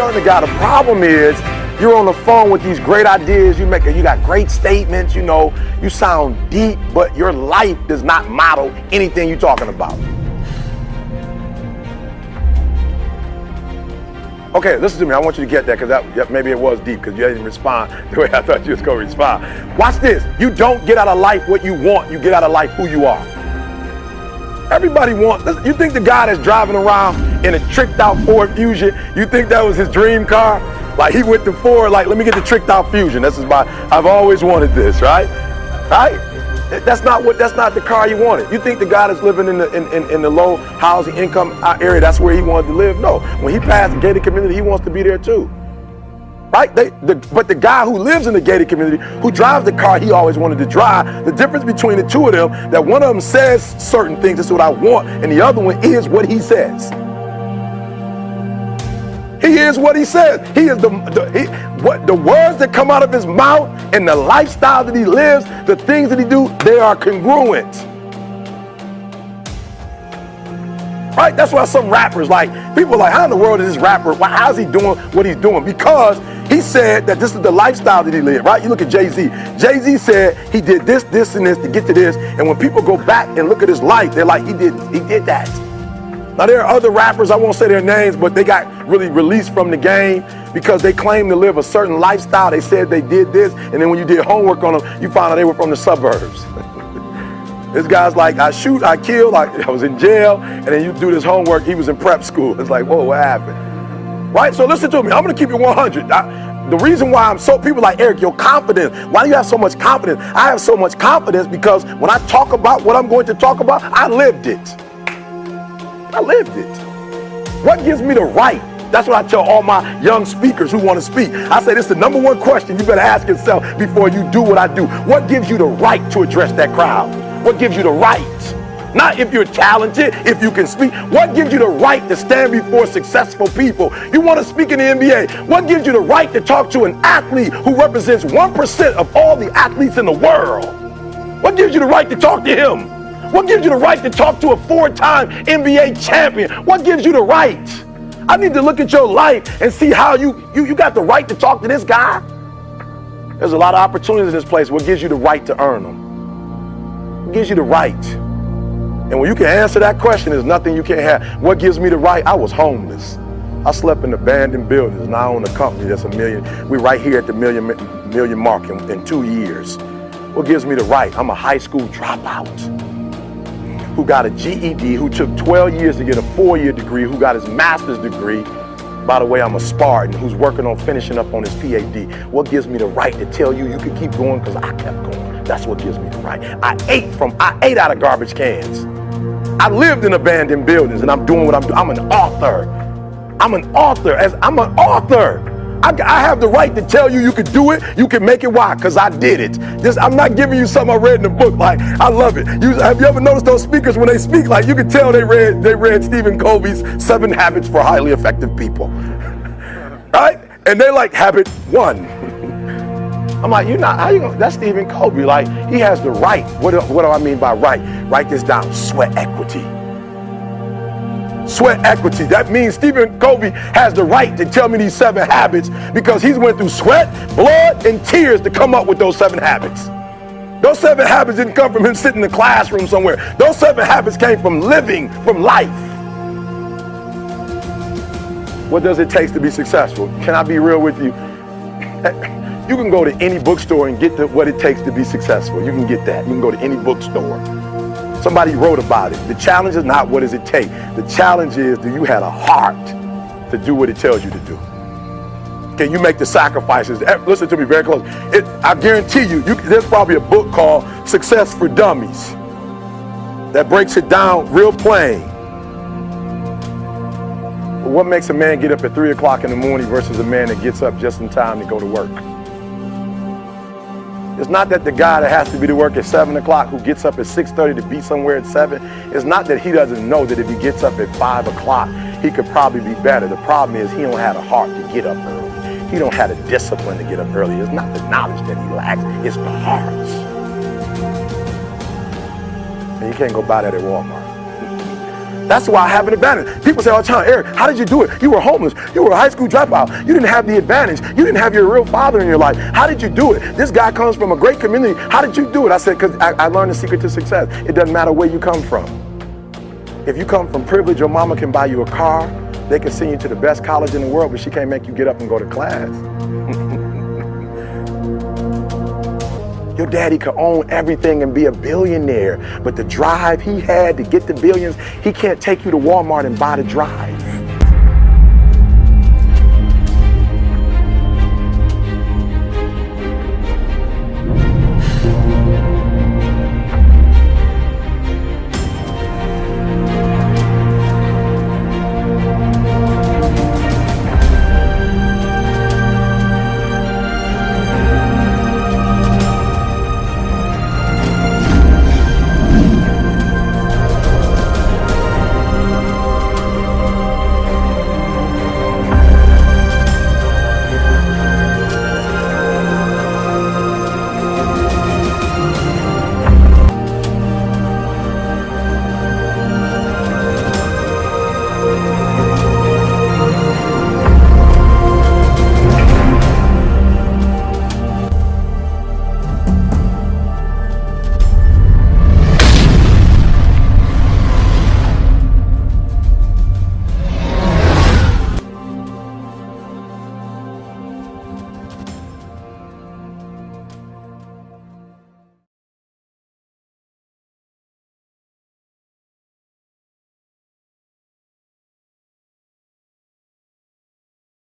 telling the guy, the problem is you're on the phone with these great ideas, you got great statements, you know, you sound deep, but your life does not model anything you're talking about. Okay, listen to me. I want you to get that, because maybe it was deep because you didn't respond the way I thought you was going to respond. Watch this. You don't get out of life what you want. You get out of life who you are. Everybody wants. You think the guy that's driving around in a tricked out Ford Fusion, you think that was his dream car? Like he went to Ford, like, let me get the tricked out Fusion. I've always wanted this, right? Right? That's not the car you wanted. You think the guy that's living in the low housing income area, that's where he wanted to live? No. When he passed the gated community, he wants to be there too. Right? But the guy who lives in the gated community, who drives the car he always wanted to drive, the difference between the two of them, that one of them says certain things, this is what I want, and the other one is what he says. He is what he says. He is the words that come out of his mouth and the lifestyle that he lives, the things that he do, they are congruent. Right? That's why some rappers, like, people are like, how in the world is this rapper, how's he doing what he's doing? Because he said that this is the lifestyle that he lived, right? You look at Jay-Z. Jay-Z said he did this, this, and this to get to this. And when people go back and look at his life, they're like, he did that. Now, there are other rappers, I won't say their names, but they got really released from the game because they claimed to live a certain lifestyle. They said they did this, and then when you did homework on them, you found out they were from the suburbs. This guy's like, I shoot, I kill, I was in jail, and then you do this homework, he was in prep school. It's like, whoa, what happened? Right? So listen to me, I'm gonna keep it 100. The reason why people like, Eric, your confidence, why do you have so much confidence? I have so much confidence because when I talk about what I'm going to talk about, I lived it. I lived it. What gives me the right? That's what I tell all my young speakers who want to speak. I say, this is the number one question you better ask yourself before you do what I do. What gives you the right to address that crowd? What gives you the right? Not if you're talented, if you can speak. What gives you the right to stand before successful people? You want to speak in the NBA. What gives you the right to talk to an athlete who represents 1% of all the athletes in the world? What gives you the right to talk to him? What gives you the right to talk to a 4-time NBA champion? What gives you the right? I need to look at your life and see how you got the right to talk to this guy. There's a lot of opportunities in this place. What gives you the right to earn them? What gives you the right? And when you can answer that question, there's nothing you can't have. What gives me the right? I was homeless. I slept in abandoned buildings, and I own a company that's $1 million. We're right here at the million mark in 2 years. What gives me the right? I'm a high school dropout who got a GED, who took 12 years to get a 4-year degree, who got his master's degree. By the way, I'm a Spartan who's working on finishing up on his PhD. What gives me the right to tell you you can keep going? Because I kept going. That's what gives me the right. I ate out of garbage cans. I lived in abandoned buildings, and I'm doing what I'm doing. I'm an author. I'm an author. I have the right to tell you can do it, you can make it. Why? Because I did it. I'm not giving you something I read in the book. Like, I love it. Have you ever noticed those speakers, when they speak, like, you can tell they read Stephen Covey's 7 Habits for Highly Effective People. Right? And they're like, habit 1. I'm like, how you gonna, that's Stephen Covey. Like, he has the right. What do I mean by right? Write this down. Sweat equity. Sweat equity. That means Stephen Covey has the right to tell me these 7 habits because he's went through sweat, blood, and tears to come up with those 7 habits. Those 7 habits didn't come from him sitting in the classroom somewhere. Those 7 habits came from living, from life. What does it take to be successful? Can I be real with you? You can go to any bookstore and get what it takes to be successful. You can get that. You can go to any bookstore. Somebody wrote about it. The challenge is not what does it take. The challenge is, do you have a heart to do what it tells you to do? Can you make the sacrifices? Listen to me very close. I guarantee you, there's probably a book called Success for Dummies that breaks it down real plain. But what makes a man get up at 3 o'clock in the morning versus a man that gets up just in time to go to work? It's not that the guy that has to be to work at 7 o'clock who gets up at 6:30 to be somewhere at 7. It's not that he doesn't know that if he gets up at 5 o'clock, he could probably be better. The problem is he don't have a heart to get up early. He don't have the discipline to get up early. It's not the knowledge that he lacks, it's the heart. And you can't go buy that at Walmart. That's why I have an advantage. People say all the time, Eric, how did you do it? You were homeless. You were a high school dropout. You didn't have the advantage. You didn't have your real father in your life. How did you do it? This guy comes from a great community. How did you do it? I said, because I learned the secret to success. It doesn't matter where you come from. If you come from privilege, your mama can buy you a car. They can send you to the best college in the world, but she can't make you get up and go to class. Your daddy could own everything and be a billionaire, but the drive he had to get the billions, he can't take you to Walmart and buy the drive.